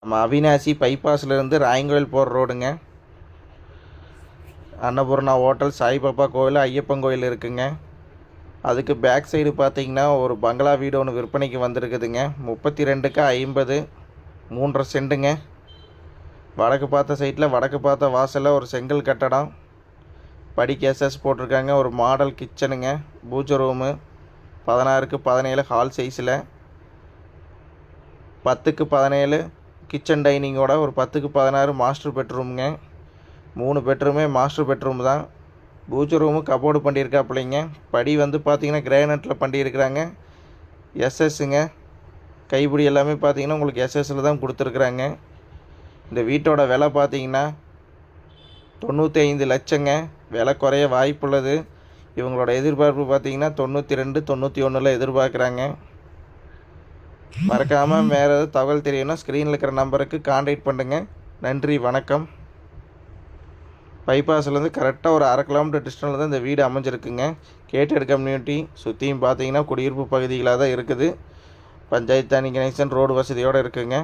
நம்ம அவினாசி பைபாஸ்லேருந்து ராயங்கோயில் போகிற ரோடுங்க. அன்னபூர்ணா ஹோட்டல், சாய்பாபா கோவில், ஐயப்பன் கோயில் இருக்குங்க. அதுக்கு பேக் சைடு பார்த்தீங்கன்னா ஒரு பங்களா வீடு ஒன்று விற்பனைக்கு வந்திருக்குதுங்க. 32க்கு 50, 3.5 சென்ட்டுங்க. வடக்கு பார்த்த சைட்டில் வடக்கு பார்த்த வாசலில் ஒரு செங்கல் கட்டடம், படிக்கு எஸ்எஸ் போட்டிருக்காங்க. ஒரு மாடல் கிச்சனுங்க, பூஜை ரூமு, 16க்கு 17 ஹால் சைஸில், 10க்கு 17 கிச்சன் டைனிங்கோட, ஒரு 10க்கு 16 மாஸ்டர் பெட்ரூமுங்க. 3 பெட்ரூமே மாஸ்டர் பெட்ரூம் தான். பூஜை ரூமு கபோர்டு பண்ணியிருக்காப்பிள்ளைங்க. படி வந்து பார்த்திங்கன்னா கிரானைட்டில் பண்ணியிருக்கிறாங்க. எஸ்எஸ்ஸுங்க. கைப்பிடி எல்லாமே பார்த்திங்கன்னா உங்களுக்கு எஸ்எஸ்ஸில் தான் கொடுத்துருக்குறாங்க. இந்த வீட்டோட விலை பார்த்திங்கன்னா 95 லட்சங்க. விலை குறைய வாய்ப்புள்ளது. இவங்களோட எதிர்பார்ப்பு பார்த்திங்கன்னா 92, 91 எதிர்பார்க்குறாங்க. மறக்காமல் வேறு ஏதாவது தகவல் தெரியும்னா ஸ்க்ரீனில் இருக்கிற நம்பருக்கு கான்டாக்ட் பண்ணுங்கள். நன்றி, வணக்கம். பைபாஸ்லேருந்து கரெக்டாக ஒரு 1/2 கிலோமீட்டர் டிஸ்டன்ஸில் தான் இந்த வீடு அமைஞ்சிருக்குங்க. Gated community. சுற்றியும் பார்த்தீங்கன்னா குடியிருப்பு பகுதிகளாக தான் இருக்குது. பஞ்சாயத்து தனி கனெக்ஷன், ரோடு வசதியோடு இருக்குங்க.